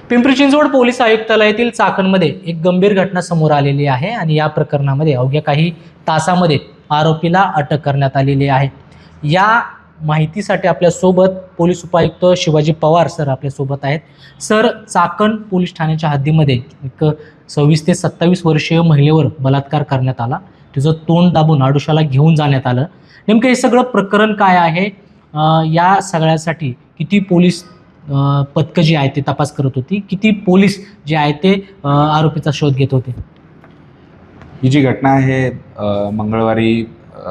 Pimpri Chinchwad police आयुक्तालयातील चाकणमध्ये एक गंभीर घटना समोर आलेली आहे आणि या प्रकरणामध्ये अवघ्या काही तासामध्ये आरोपीला अटक करण्यात आलेली आहे। या माहितीसाठी आपल्यासोबत पोलीस उपायुक्त शिवाजी पवार सर आपल्यासोबत आहेत। सर, चाकण पोलीस ठाण्याच्या हद्दीमध्ये एक 26 ते 27 वर्षीय महिलेवर बलात्कार करण्यात आला। तिचं तोंड दाबून आडुशाला घेऊन जाण्यात आलं। नेमकं हे सगळं प्रकरण काय आहे, या सगळ्यासाठी किती पोलीस पथकं जी आहेत ते तपास करत होती, किती पोलीस जे आहेत ते आरोपीचा शोध घेत होते? ही जी घटना आहे मंगळवारी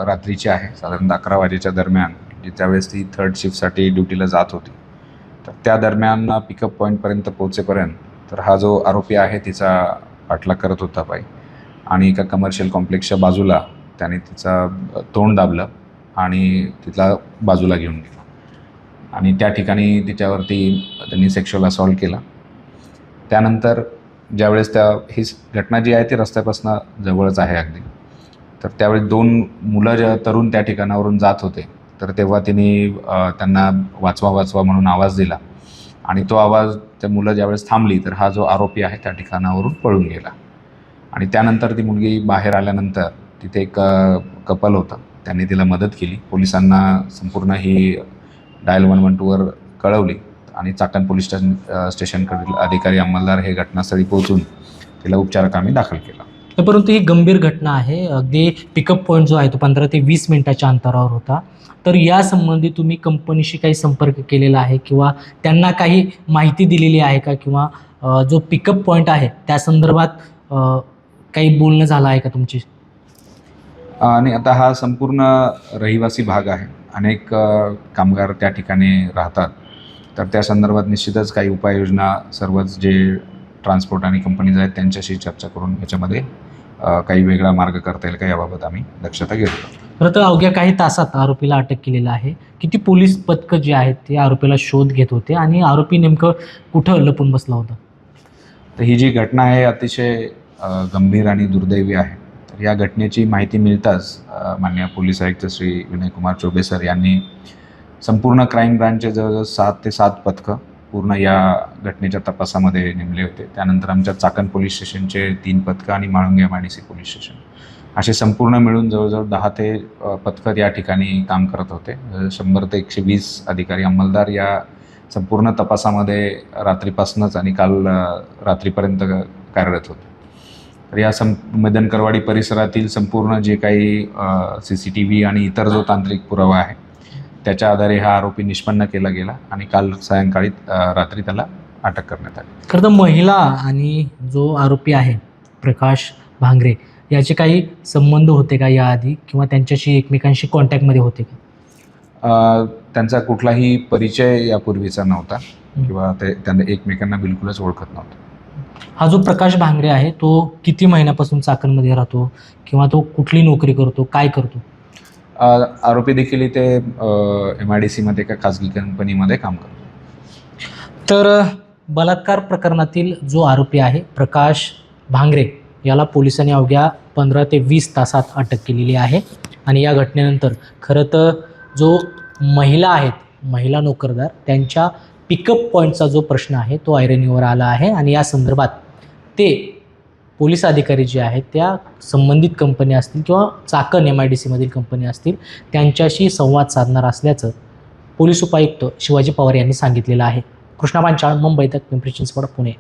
रात्रीची आहे, साधारणतः 11 वाजेच्या दरम्यान, त्यावेळेस ती 3rd शिफ्टसाठी ड्युटीला जात होती। तर त्या दरम्यान पिकअप पॉईंटपर्यंत पोहोचेपर्यंत तर हा जो आरोपी आहे तिचा पाठलाग करत होता बाई, आणि एका कमर्शियल कॉम्प्लेक्सच्या बाजूला त्याने तिचा तोंड दाबलं आणि तिला बाजूला घेऊन गेला आणि त्या ठिकाणी तिच्यावरती त्यांनी सेक्शुअल असॉल्ट केला। त्यानंतर ज्यावेळेस ही घटना जी आहे ती रस्त्यापासून जवळच आहे अगदी, तर त्यावेळी 2 मुलं तरुण त्या ठिकाणावरून जात होते। तर तेव्हा तिने त्यांना वाचवा वाचवा म्हणून आवाज दिला आणि तो आवाज त्या मुलं ज्यावेळेस थांबली तर हा जो आरोपी आहे त्या ठिकाणावरून पळून गेला। आणि त्यानंतर ती मुलगी बाहेर आल्यानंतर तिथे एक कपल होतं, त्यांनी तिला मदत केली। पोलिसांना संपूर्ण ही डायल 112वर कळवली आणि चाकण पोलीस स्टेशनकडील अधिकारी अंमलदार हे घटनास्थळी पोहोचून तिला उपचाराकामी दाखल केला। परंतु ही गंभीर घटना आहे। अगदी पिकअप पॉईंट जो आहे तो 15 ते 20 मिनिटाच्या अंतरावर होता। तर यासंबंधी तुम्ही कंपनीशी काही संपर्क केलेला आहे किंवा त्यांना काही माहिती दिलेली आहे का, किंवा जो पिकअप पॉईंट आहे त्या संदर्भात काही बोलणं झालं आहे का तुमची? आणि आता हा संपूर्ण रहिवासी भाग आहे, अनेक कामगार त्या ठिकाणी राहतात। तर त्या संदर्भात निश्चितच काही उपाययोजना सर्वच जे ट्रान्सपोर्ट आणि कंपनीज आहेत त्यांच्याशी चर्चा करून याच्यामध्ये काही वेगळा मार्ग करता येईल का याबाबत आम्ही दक्षता घेतो। खरं तर अवघ्या काही तासात आरोपीला अटक केलेलं आहे। किती पोलीस पथकं जे आहेत ते आरोपीला शोध घेत होते आणि आरोपी नेमकं कुठं लपून बसला होता? तर ही जी घटना आहे अतिशय गंभीर आणि दुर्दैवी आहे। तर या घटनेची माहिती मिळताच माननीय पोलीस आयुक्त श्री विनय कुमार चौबे सर यांनी संपूर्ण क्राईम ब्रांचचे जवळजवळ 7 ते 7 पथकं पूर्ण या घटनेच्या तपासामध्ये नेमले होते। त्यानंतर आमच्या चाकण पोलीस स्टेशनचे 3 पथकं आणि म्हाळुंगे MIDC पोलीस स्टेशन असे संपूर्ण मिळून जवळजवळ 10 ते पथकं या ठिकाणी काम करत होते। 100 ते 120 अधिकारी अंमलदार या संपूर्ण तपासामध्ये रात्रीपासूनच आणि काल रात्रीपर्यंत कार्यरत होते। तर या मदनकरवाडी परिसरातील संपूर्ण जे काही CCTV आणि इतर जो तांत्रिक पुरावा आहे त्याच्या आधारे हा आरोपी निष्पन्न केला गेला आणि काल सायंकाळी रात्री त्याला अटक करण्यात आली। खरं तर महिला आणि जो आरोपी आहे प्रकाश भांगरे याचे काही संबंध होते का याआधी, किंवा त्यांच्याशी एकमेकांशी कॉन्टॅक्टमध्ये होते का? त्यांचा कुठलाही परिचय यापूर्वीचा नव्हता किंवा त्यांना एकमेकांना बिलकुलच ओळखत नव्हतं। हा जो प्रकाश भांगरे आहे तो किती महिन्यापासून चाकणमध्ये राहतो, किंवा तो कुठली नोकरी करतो, काय करतो? आरोपी देखील इथे MIDC मध्ये एका खाजगी कंपनीमध्ये काम करतो। तर बलात्कार प्रकरणातील जो आरोपी आहे प्रकाश भांगरे याला पोलिसांनी अवघ्या 15 ते 20 तासात अटक केलेली आहे। आणि या घटनेनंतर खरं तर जो महिला आहेत, महिला नोकरदार, त्यांच्या पिकअप पॉईंटचा जो प्रश्न आहे तो ऐरणीवर आला आहे आणि या संदर्भात ते पोलीस अधिकारी जे आहेत त्या संबंधित कंपनी असतील किंवा चाकण MIDC मधील कंपनी असतील त्यांच्याशी संवाद साधणार असल्याचं पोलीस उपायुक्त शिवाजी पवार यांनी सांगितलेलं आहे। कृष्णा पांचाळ, मुंबई तक, पिंपरी चिंचवड, पुणे।